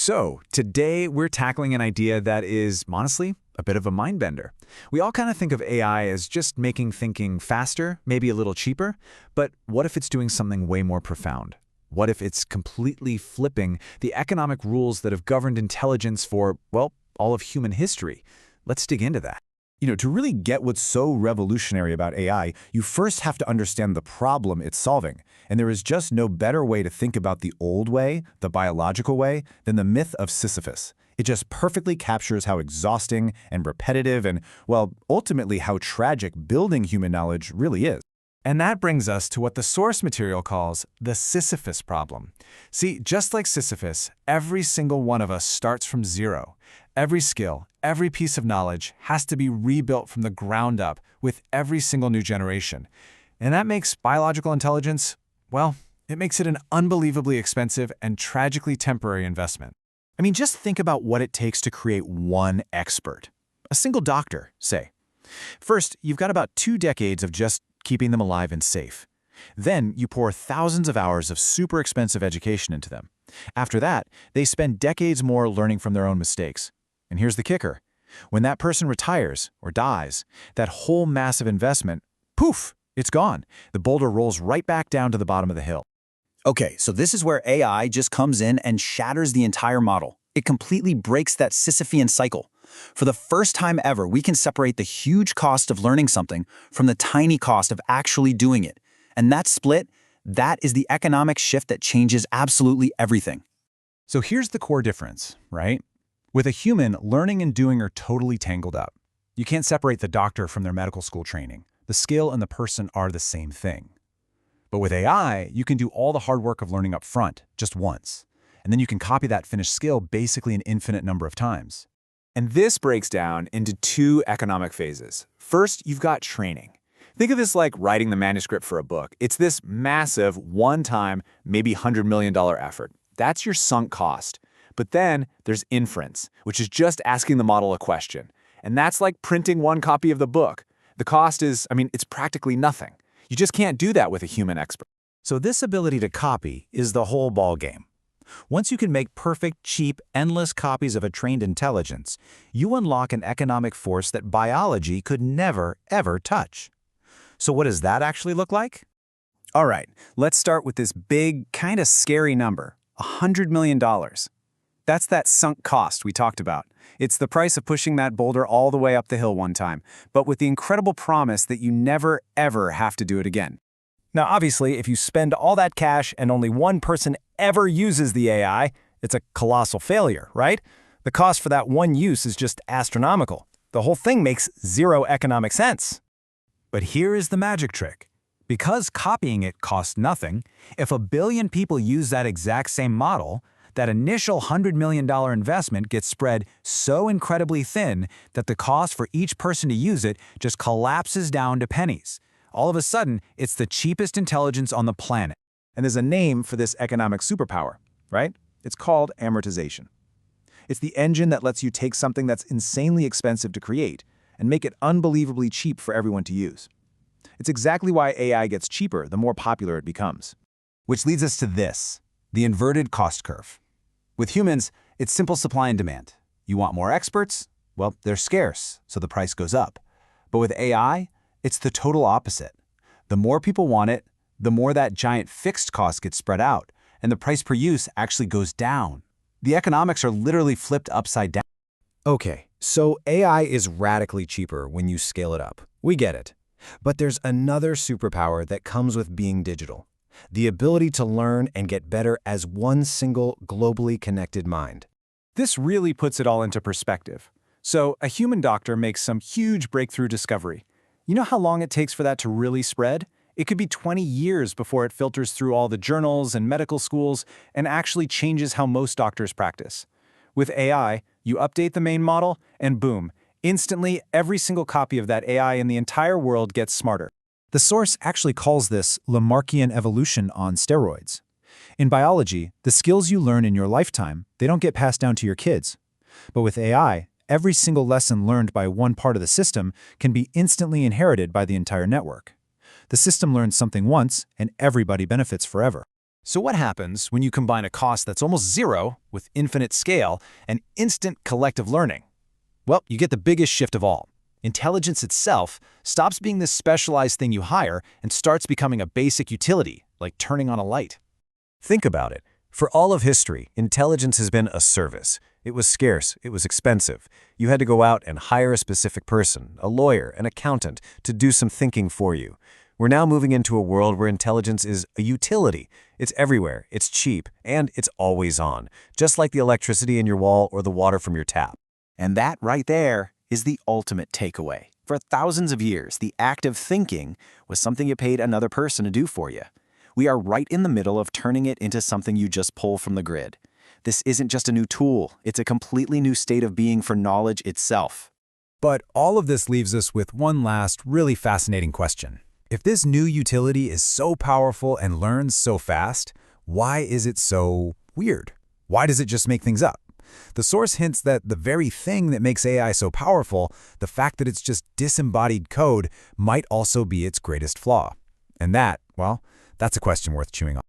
So, today we're tackling an idea that is, honestly, a bit of a mind bender. We all kind of think of AI as just making thinking faster, maybe a little cheaper, but what if it's doing something way more profound? What if it's completely flipping the economic rules that have governed intelligence for, well, all of human history? Let's dig into that. To really get what's so revolutionary about AI, you first have to understand the problem it's solving. And there is just no better way to think about the old way, the biological way, than the myth of Sisyphus. It just perfectly captures how exhausting and repetitive and, well, ultimately how tragic building human knowledge really is. And that brings us to what the source material calls the Sisyphus problem. See, just like Sisyphus, every single one of us starts from zero. Every skill, every piece of knowledge has to be rebuilt from the ground up with every single new generation. And that makes biological intelligence, well, it makes it an unbelievably expensive and tragically temporary investment. I mean, just think about what it takes to create one expert. A single doctor, say. First, you've got about 2 decades of just keeping them alive and safe. Then you pour thousands of hours of super expensive education into them. After that, they spend decades more learning from their own mistakes. And here's the kicker. When that person retires or dies, that whole massive investment, poof, it's gone. The boulder rolls right back down to the bottom of the hill. Okay, so this is where AI just comes in and shatters the entire model. It completely breaks that Sisyphean cycle. For the first time ever, we can separate the huge cost of learning something from the tiny cost of actually doing it. And that split, that is the economic shift that changes absolutely everything. So here's the core difference, right? With a human, learning and doing are totally tangled up. You can't separate the doctor from their medical school training. The skill and the person are the same thing. But with AI, you can do all the hard work of learning up front, just once. And then you can copy that finished skill basically an infinite number of times. And this breaks down into 2 economic phases. First, you've got training. Think of this like writing the manuscript for a book. It's this massive, one-time, maybe $100 million effort. That's your sunk cost. But then there's inference, which is just asking the model a question. And that's like printing 1 copy of the book. The cost is, it's practically nothing. You just can't do that with a human expert. So this ability to copy is the whole ballgame. Once you can make perfect, cheap, endless copies of a trained intelligence, you unlock an economic force that biology could never, ever touch. So what does that actually look like? All right, let's start with this big, kind of scary number, $100 million. That's that sunk cost we talked about. It's the price of pushing that boulder all the way up the hill one time, but with the incredible promise that you never, ever have to do it again. Now, obviously, if you spend all that cash and only one person ever uses the AI, it's a colossal failure, right? The cost for that one use is just astronomical. The whole thing makes zero economic sense. But here is the magic trick. Because copying it costs nothing, if 1 billion people use that exact same model, that initial $100 million investment gets spread so incredibly thin that the cost for each person to use it just collapses down to pennies. All of a sudden, it's the cheapest intelligence on the planet. And there's a name for this economic superpower, right? It's called amortization. It's the engine that lets you take something that's insanely expensive to create and make it unbelievably cheap for everyone to use. It's exactly why AI gets cheaper the more popular it becomes. Which leads us to this, the inverted cost curve. With humans, it's simple supply and demand. You want more experts? Well, they're scarce, so the price goes up. But with AI, it's the total opposite. The more people want it, the more that giant fixed cost gets spread out, and the price per use actually goes down. The economics are literally flipped upside down. Okay, so AI is radically cheaper when you scale it up. We get it. But there's another superpower that comes with being digital. The ability to learn and get better as one single globally connected mind. This really puts it all into perspective. So, a human doctor makes some huge breakthrough discovery. You know how long it takes for that to really spread? It could be 20 years before it filters through all the journals and medical schools and actually changes how most doctors practice. With AI, you update the main model, and boom, instantly every single copy of that AI in the entire world gets smarter. The source actually calls this Lamarckian evolution on steroids. In biology, the skills you learn in your lifetime, they don't get passed down to your kids. But with AI, every single lesson learned by one part of the system can be instantly inherited by the entire network. The system learns something once, and everybody benefits forever. So what happens when you combine a cost that's almost zero with infinite scale and instant collective learning? Well, you get the biggest shift of all. Intelligence itself stops being this specialized thing you hire and starts becoming a basic utility, like turning on a light. Think about it. For all of history, intelligence has been a service. It was scarce, it was expensive. You had to go out and hire a specific person, a lawyer, an accountant, to do some thinking for you. We're now moving into a world where intelligence is a utility. It's everywhere, it's cheap, and it's always on, just like the electricity in your wall or the water from your tap. And that right there is the ultimate takeaway. For thousands of years, the act of thinking was something you paid another person to do for you. We are right in the middle of turning it into something you just pull from the grid. This isn't just a new tool, it's a completely new state of being for knowledge itself. But all of this leaves us with one last, really fascinating question. If this new utility is so powerful and learns so fast, why is it so weird? Why does it just make things up? The source hints that the very thing that makes AI so powerful, the fact that it's just disembodied code, might also be its greatest flaw. And that, well, that's a question worth chewing on.